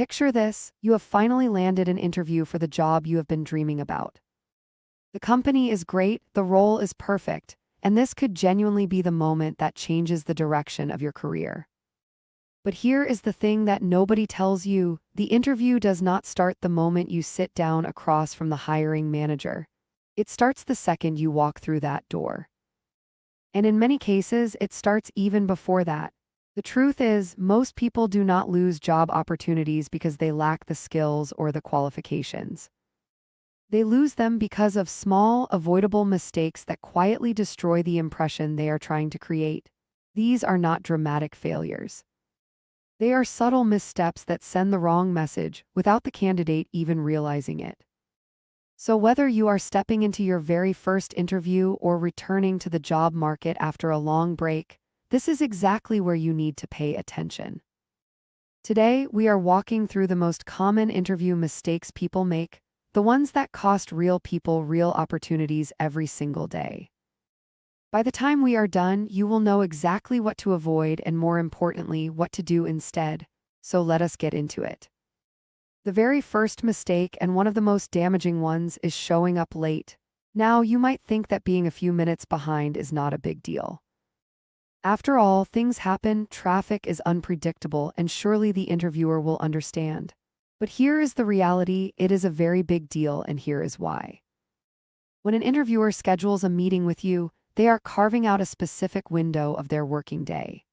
Picture this: you have finally landed an interview for the job you have been dreaming about. The company is great, the role is perfect, and this could genuinely be the moment that changes the direction of your career. But here is the thing that nobody tells you: the interview does not start the moment you sit down across from the hiring manager. It starts the second you walk through that door. And in many cases, it starts even before that. The truth is, most people do not lose job opportunities because they lack the skills or the qualifications. They lose them because of small, avoidable mistakes that quietly destroy the impression they are trying to create. These are not dramatic failures. They are subtle missteps that send the wrong message without the candidate even realizing it. So whether you are stepping into your very first interview or returning to the job market after a long break, this is exactly where you need to pay attention. Today, we are walking through the most common interview mistakes people make, the ones that cost real people real opportunities every single day. By the time we are done, you will know exactly what to avoid and, more importantly, what to do instead. So let us get into it. The very first mistake, and one of the most damaging ones, is showing up late. Now, you might think that being a few minutes behind is not a big deal. After all, things happen, traffic is unpredictable, and surely the interviewer will understand. But here is the reality: it is a very big deal, and here is why. When an interviewer schedules a meeting with you, they are carving out a specific window of their working day.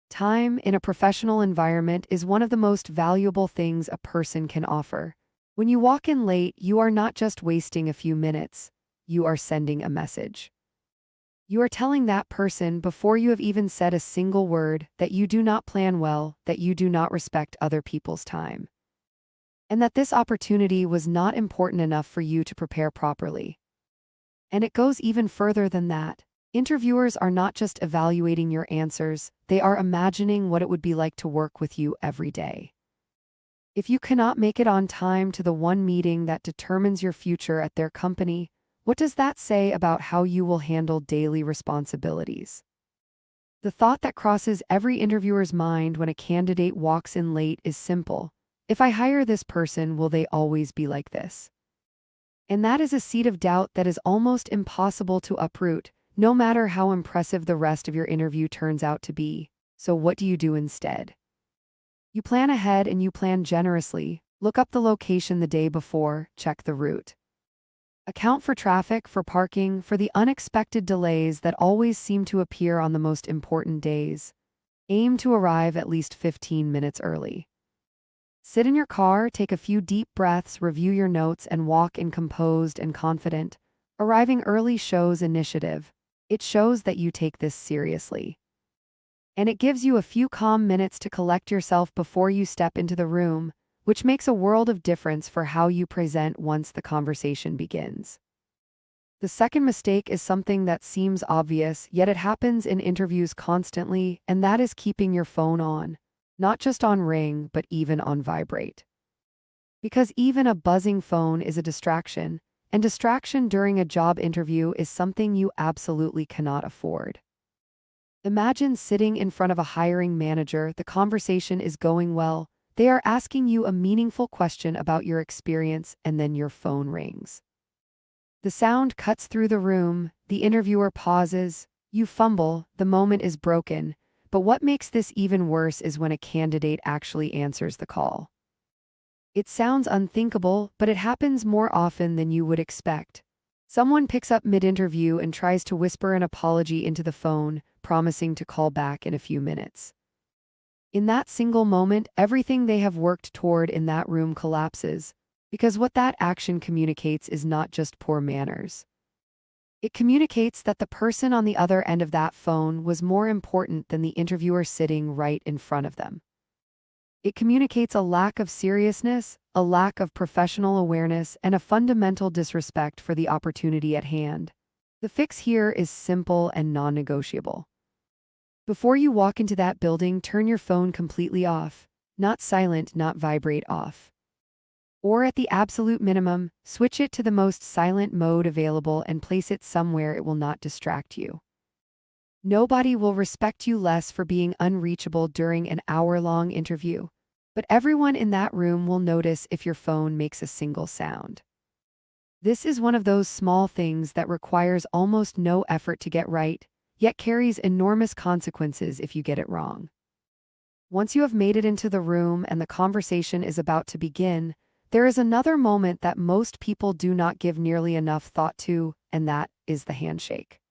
Time in a professional environment is one of the most valuable things a person can offer. When you walk in late, you are not just wasting a few minutes, you are sending a message. You are telling that person, before you have even said a single word, that you do not plan well, that you do not respect other people's time, and that this opportunity was not important enough for you to prepare properly. And it goes even further than that. Interviewers are not just evaluating your answers, they are imagining what it would be like to work with you every day. If you cannot make it on time to the one meeting that determines your future at their company, what does that say about how you will handle daily responsibilities? The thought that crosses every interviewer's mind when a candidate walks in late is simple: if I hire this person, will they always be like this? And that is a seed of doubt that is almost impossible to uproot, no matter how impressive the rest of your interview turns out to be. So what do you do instead? You plan ahead, and you plan generously. Look up the location the day before, check the route. Account for traffic, for parking, for the unexpected delays that always seem to appear on the most important days. Aim to arrive at least 15 minutes early. Sit in your car, take a few deep breaths, review your notes, and walk in composed and confident. Arriving early shows initiative. It shows that you take this seriously. And it gives you a few calm minutes to collect yourself before you step into the room, which makes a world of difference for how you present once the conversation begins. The second mistake is something that seems obvious, yet it happens in interviews constantly, and that is keeping your phone on. Not just on ring, but even on vibrate. Because even a buzzing phone is a distraction, and distraction during a job interview is something you absolutely cannot afford. Imagine sitting in front of a hiring manager, the conversation is going well, they are asking you a meaningful question about your experience, and then your phone rings. The sound cuts through the room, the interviewer pauses, you fumble, the moment is broken. But what makes this even worse is when a candidate actually answers the call. It sounds unthinkable, but it happens more often than you would expect. Someone picks up mid-interview and tries to whisper an apology into the phone, promising to call back in a few minutes. In that single moment, everything they have worked toward in that room collapses, because what that action communicates is not just poor manners. It communicates that the person on the other end of that phone was more important than the interviewer sitting right in front of them. It communicates a lack of seriousness, a lack of professional awareness, and a fundamental disrespect for the opportunity at hand. The fix here is simple and non-negotiable. Before you walk into that building, turn your phone completely off. Not silent, not vibrate, off. Or at the absolute minimum, switch it to the most silent mode available and place it somewhere it will not distract you. Nobody will respect you less for being unreachable during an hour-long interview. but everyone in that room will notice if your phone makes a single sound. This is one of those small things that requires almost no effort to get right, yet carries enormous consequences if you get it wrong. Once you have made it into the room and the conversation is about to begin, there is another moment that most people do not give nearly enough thought to, and that is the handshake.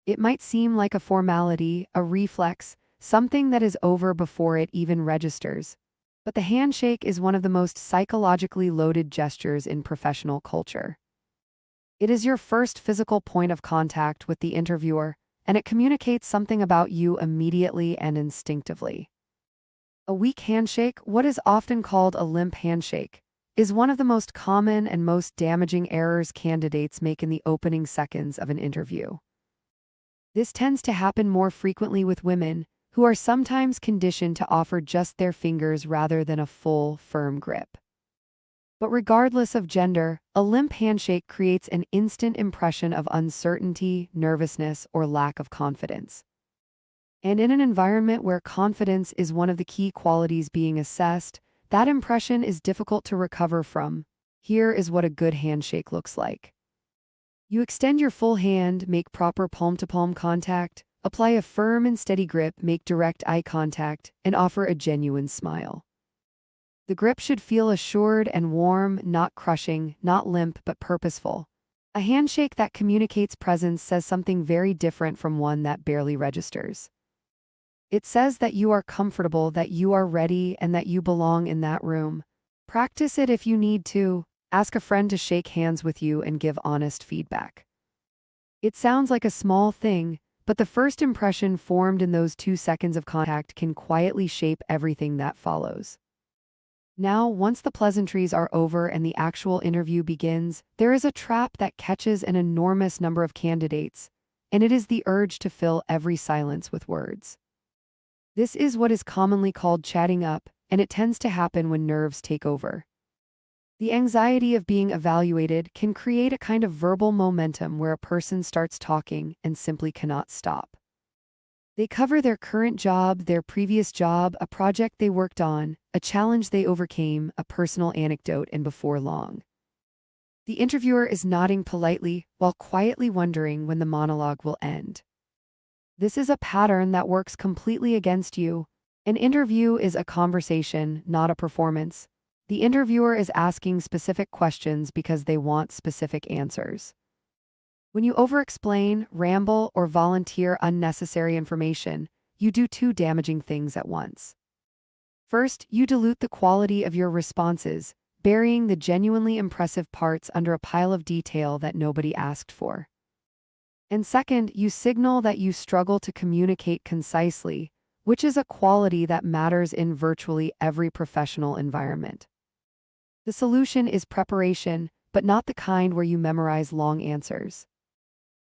It might seem like a formality, a reflex, something that is over before it even registers. But the handshake is one of the most psychologically loaded gestures in professional culture. It is your first physical point of contact with the interviewer, and it communicates something about you immediately and instinctively. A weak handshake, what is often called a limp handshake, is one of the most common and most damaging errors candidates make in the opening seconds of an interview. This tends to happen more frequently with women, who are sometimes conditioned to offer just their fingers rather than a full, firm grip. But regardless of gender, a limp handshake creates an instant impression of uncertainty, nervousness, or lack of confidence. And in an environment where confidence is one of the key qualities being assessed, that impression is difficult to recover from. Here is what a good handshake looks like. You extend your full hand, make proper palm-to-palm contact, apply a firm and steady grip, make direct eye contact, and offer a genuine smile. The grip should feel assured and warm, not crushing, not limp, but purposeful. A handshake that communicates presence says something very different from one that barely registers. It says that you are comfortable, that you are ready, and that you belong in that room. Practice it if you need to. Ask a friend to shake hands with you and give honest feedback. It sounds like a small thing, but the first impression formed in those 2 seconds of contact can quietly shape everything that follows. Now, once the pleasantries are over and the actual interview begins, there is a trap that catches an enormous number of candidates, and it is the urge to fill every silence with words. This is what is commonly called chatting up, and it tends to happen when nerves take over. The anxiety of being evaluated can create a kind of verbal momentum where a person starts talking and simply cannot stop. They cover their current job, their previous job, a project they worked on, a challenge they overcame, a personal anecdote, and before long, the interviewer is nodding politely while quietly wondering when the monologue will end. This is a pattern that works completely against you. An interview is a conversation, not a performance. The interviewer is asking specific questions because they want specific answers. When you over-explain, ramble, or volunteer unnecessary information, you do 2 damaging things at once. First, you dilute the quality of your responses, burying the genuinely impressive parts under a pile of detail that nobody asked for. And second, you signal that you struggle to communicate concisely, which is a quality that matters in virtually every professional environment. The solution is preparation, but not the kind where you memorize long answers.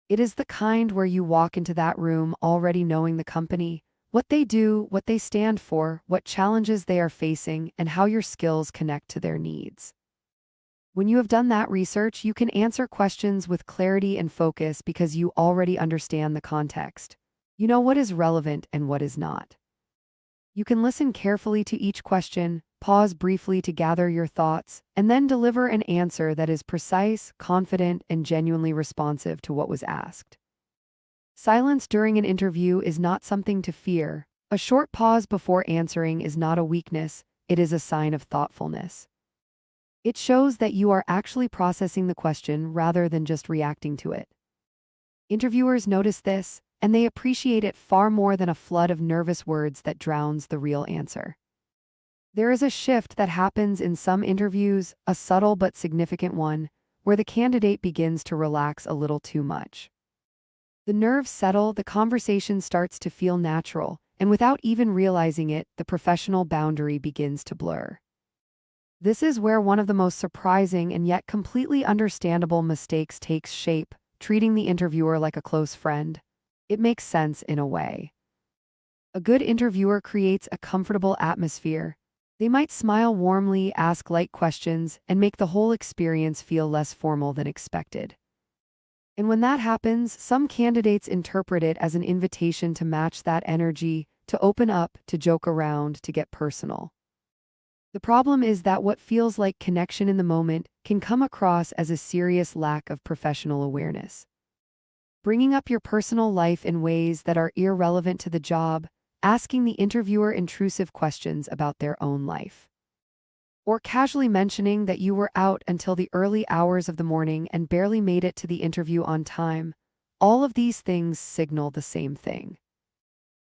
It is the kind where you walk into that room already knowing the company, what they do, what they stand for, what challenges they are facing, and how your skills connect to their needs. When you have done that research, you can answer questions with clarity and focus because you already understand the context. You know what is relevant and what is not. You can listen carefully to each question, pause briefly to gather your thoughts, and then deliver an answer that is precise, confident, and genuinely responsive to what was asked. Silence during an interview is not something to fear. A short pause before answering is not a weakness, it is a sign of thoughtfulness. It shows that you are actually processing the question rather than just reacting to it. Interviewers notice this, and they appreciate it far more than a flood of nervous words that drowns the real answer. There is a shift that happens in some interviews, a subtle but significant one, where the candidate begins to relax a little too much. The nerves settle, the conversation starts to feel natural, and without even realizing it, the professional boundary begins to blur. This is where one of the most surprising and yet completely understandable mistakes takes shape, treating the interviewer like a close friend. It makes sense in a way. A good interviewer creates a comfortable atmosphere. They might smile warmly, ask light questions, and make the whole experience feel less formal than expected. And when that happens, some candidates interpret it as an invitation to match that energy, to open up, to joke around, to get personal. The problem is that what feels like connection in the moment can come across as a serious lack of professional awareness. Bringing up your personal life in ways that are irrelevant to the job, asking the interviewer intrusive questions about their own life, or casually mentioning that you were out until the early hours of the morning and barely made it to the interview on time. All of these things signal the same thing.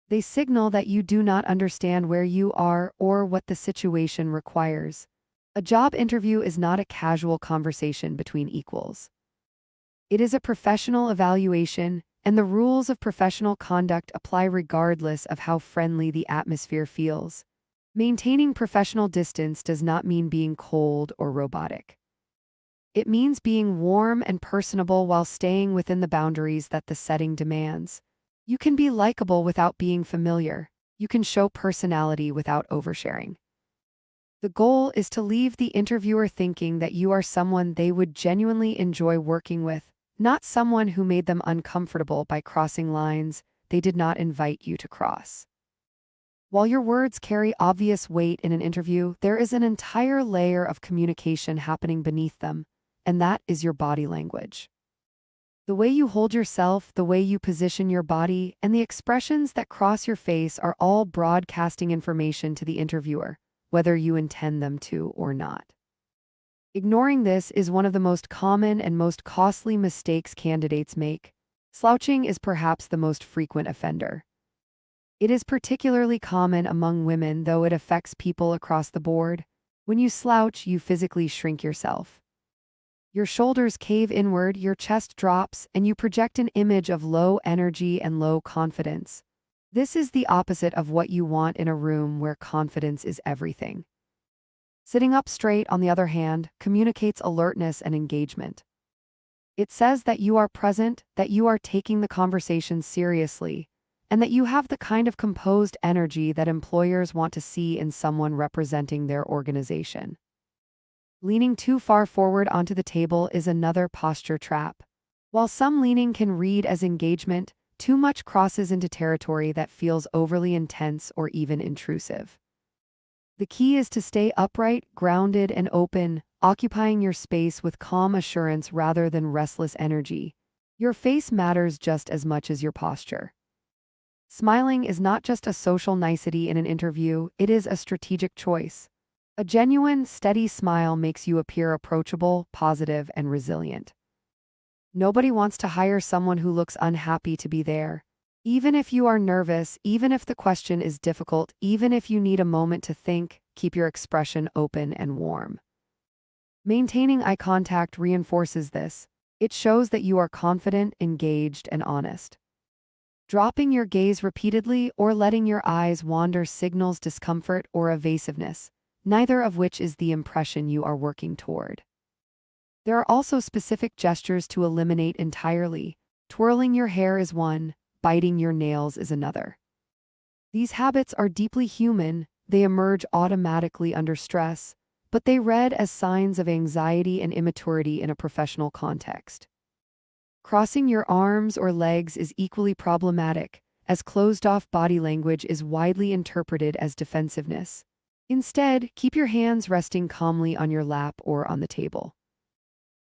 They signal that you do not understand where you are or what the situation requires. A job interview is not a casual conversation between equals. It is a professional evaluation, and the rules of professional conduct apply regardless of how friendly the atmosphere feels. Maintaining professional distance does not mean being cold or robotic. It means being warm and personable while staying within the boundaries that the setting demands. You can be likable without being familiar. You can show personality without oversharing. The goal is to leave the interviewer thinking that you are someone they would genuinely enjoy working with, not someone who made them uncomfortable by crossing lines they did not invite you to cross. While your words carry obvious weight in an interview, there is an entire layer of communication happening beneath them, and that is your body language. The way you hold yourself, the way you position your body, and the expressions that cross your face are all broadcasting information to the interviewer, whether you intend them to or not. Ignoring this is one of the most common and most costly mistakes candidates make. Slouching is perhaps the most frequent offender. It is particularly common among women, though it affects people across the board. When you slouch, you physically shrink yourself. Your shoulders cave inward, your chest drops, and you project an image of low energy and low confidence. This is the opposite of what you want in a room where confidence is everything. Sitting up straight, on the other hand, communicates alertness and engagement. It says that you are present, that you are taking the conversation seriously, and that you have the kind of composed energy that employers want to see in someone representing their organization. Leaning too far forward onto the table is another posture trap. While some leaning can read as engagement, too much crosses into territory that feels overly intense or even intrusive. The key is to stay upright, grounded, and open, occupying your space with calm assurance rather than restless energy. Your face matters just as much as your posture. Smiling is not just a social nicety in an interview, it is a strategic choice. A genuine, steady smile makes you appear approachable, positive, and resilient. Nobody wants to hire someone who looks unhappy to be there. Even if you are nervous, even if the question is difficult, even if you need a moment to think, keep your expression open and warm. Maintaining eye contact reinforces this. It shows that you are confident, engaged, and honest. Dropping your gaze repeatedly or letting your eyes wander signals discomfort or evasiveness, neither of which is the impression you are working toward. There are also specific gestures to eliminate entirely. Twirling your hair is one, biting your nails is another. These habits are deeply human, they emerge automatically under stress, but they read as signs of anxiety and immaturity in a professional context. Crossing your arms or legs is equally problematic, as closed-off body language is widely interpreted as defensiveness. Instead, keep your hands resting calmly on your lap or on the table.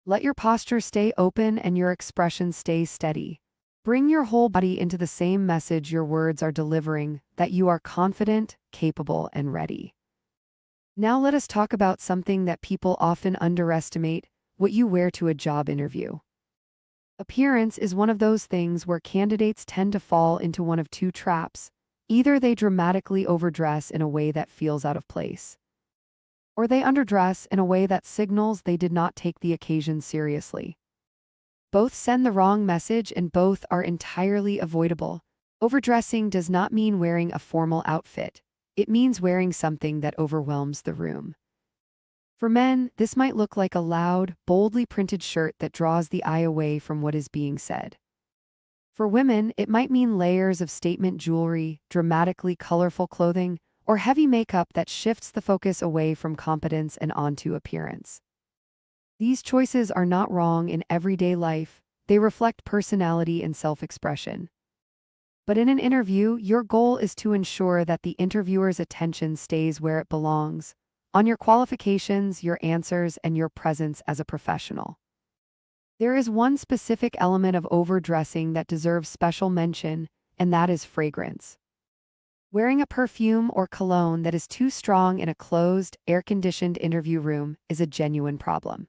Let your posture stay open and your expression stay steady. Bring your whole body into the same message your words are delivering, that you are confident, capable, and ready. Now let us talk about something that people often underestimate: what you wear to a job interview. Appearance is one of those things where candidates tend to fall into one of two traps. Either they dramatically overdress in a way that feels out of place, or they underdress in a way that signals they did not take the occasion seriously. Both send the wrong message and both are entirely avoidable. Overdressing does not mean wearing a formal outfit. It means wearing something that overwhelms the room. For men, this might look like a loud, boldly printed shirt that draws the eye away from what is being said. For women, it might mean layers of statement jewelry, dramatically colorful clothing, or heavy makeup that shifts the focus away from competence and onto appearance. These choices are not wrong in everyday life, they reflect personality and self-expression. But in an interview, your goal is to ensure that the interviewer's attention stays where it belongs, on your qualifications, your answers, and your presence as a professional. There is one specific element of overdressing that deserves special mention, and that is fragrance. Wearing a perfume or cologne that is too strong in a closed, air-conditioned interview room is a genuine problem.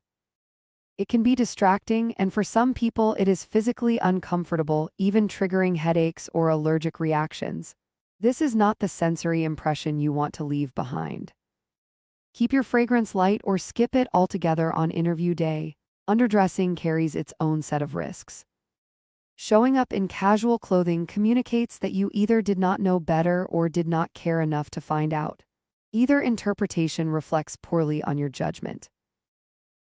It can be distracting, and for some people it is physically uncomfortable, even triggering headaches or allergic reactions. This is not the sensory impression you want to leave behind. Keep your fragrance light or skip it altogether on interview day. Underdressing carries its own set of risks. Showing up in casual clothing communicates that you either did not know better or did not care enough to find out. Either interpretation reflects poorly on your judgment.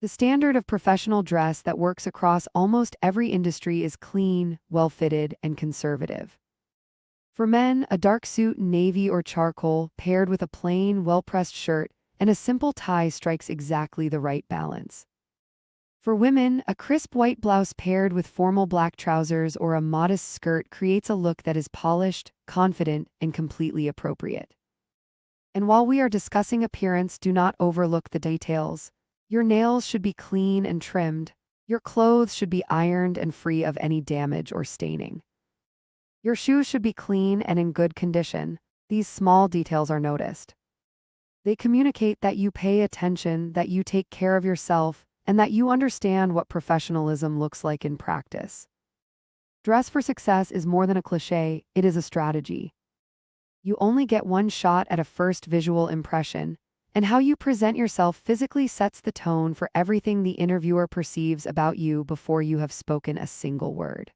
The standard of professional dress that works across almost every industry is clean, well-fitted, and conservative. For men, a dark suit, navy or charcoal, paired with a plain, well-pressed shirt and a simple tie strikes exactly the right balance. For women, a crisp white blouse paired with formal black trousers or a modest skirt creates a look that is polished, confident, and completely appropriate. And while we are discussing appearance, do not overlook the details. Your nails should be clean and trimmed. Your clothes should be ironed and free of any damage or staining. Your shoes should be clean and in good condition. These small details are noticed. They communicate that you pay attention, that you take care of yourself, and that you understand what professionalism looks like in practice. Dress for success is more than a cliché, it is a strategy. You only get one shot at a first visual impression, and how you present yourself physically sets the tone for everything the interviewer perceives about you before you have spoken a single word.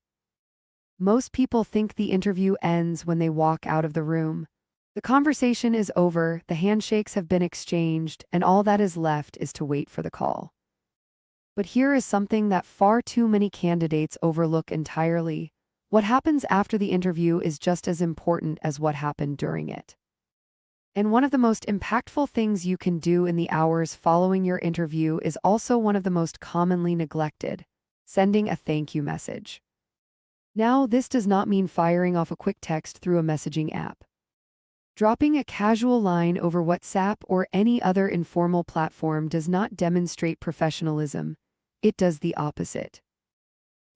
Most people think the interview ends when they walk out of the room. The conversation is over, the handshakes have been exchanged, and all that is left is to wait for the call. But here is something that far too many candidates overlook entirely. What happens after the interview is just as important as what happened during it. And one of the most impactful things you can do in the hours following your interview is also one of the most commonly neglected: sending a thank you message. Now, this does not mean firing off a quick text through a messaging app. Dropping a casual line over WhatsApp or any other informal platform does not demonstrate professionalism. It does the opposite.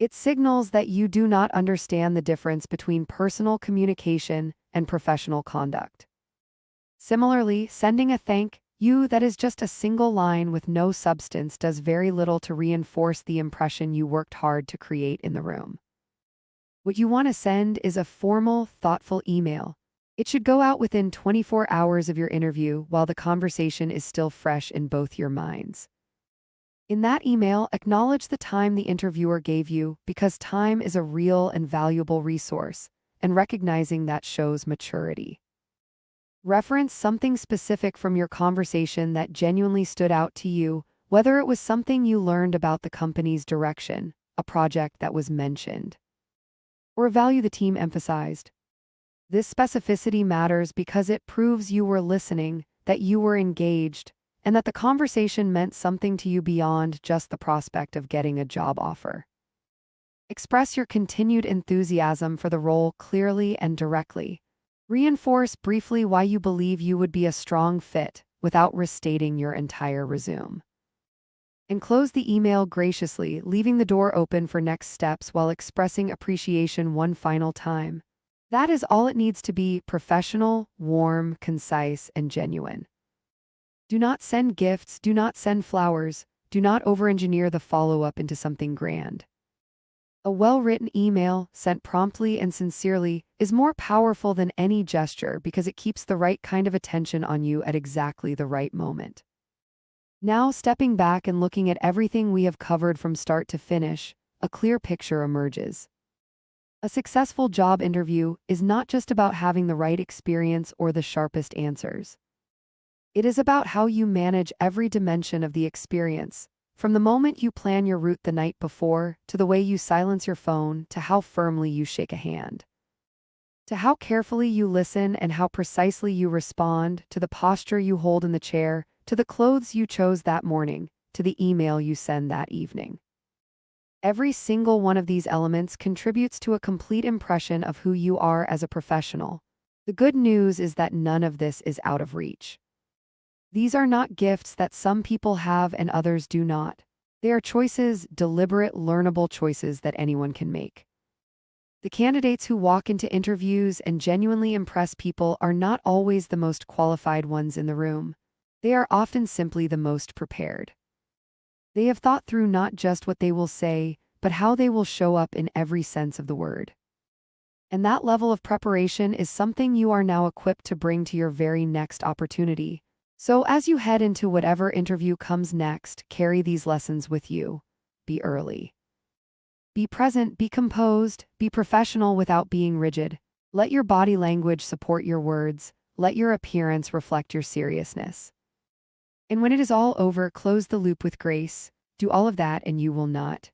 It signals that you do not understand the difference between personal communication and professional conduct. Similarly, sending a thank you that is just a single line with no substance does very little to reinforce the impression you worked hard to create in the room. What you want to send is a formal, thoughtful email. It should go out within 24 hours of your interview while the conversation is still fresh in both your minds. In that email, acknowledge the time the interviewer gave you, because time is a real and valuable resource, and recognizing that shows maturity. Reference something specific from your conversation that genuinely stood out to you, whether it was something you learned about the company's direction, a project that was mentioned, or a value the team emphasized. This specificity matters because it proves you were listening, that you were engaged, and that the conversation meant something to you beyond just the prospect of getting a job offer. Express your continued enthusiasm for the role clearly and directly. Reinforce briefly why you believe you would be a strong fit without restating your entire resume. And close the email graciously, leaving the door open for next steps while expressing appreciation one final time. That is all it needs to be: professional, warm, concise, and genuine. Do not send gifts, do not send flowers, do not over-engineer the follow-up into something grand. A well-written email, sent promptly and sincerely, is more powerful than any gesture because it keeps the right kind of attention on you at exactly the right moment. Now, stepping back and looking at everything we have covered from start to finish, a clear picture emerges. A successful job interview is not just about having the right experience or the sharpest answers. It is about how you manage every dimension of the experience, from the moment you plan your route the night before, to the way you silence your phone, to how firmly you shake a hand, to how carefully you listen and how precisely you respond, to the posture you hold in the chair, to the clothes you chose that morning, to the email you send that evening. Every single one of these elements contributes to a complete impression of who you are as a professional. The good news is that none of this is out of reach. These are not gifts that some people have and others do not. They are choices, deliberate, learnable choices that anyone can make. The candidates who walk into interviews and genuinely impress people are not always the most qualified ones in the room. They are often simply the most prepared. They have thought through not just what they will say, but how they will show up in every sense of the word. And that level of preparation is something you are now equipped to bring to your very next opportunity. So as you head into whatever interview comes next, carry these lessons with you. Be early. Be present, be composed, be professional without being rigid. Let your body language support your words. Let your appearance reflect your seriousness. And when it is all over, close the loop with grace. Do all of that and you will not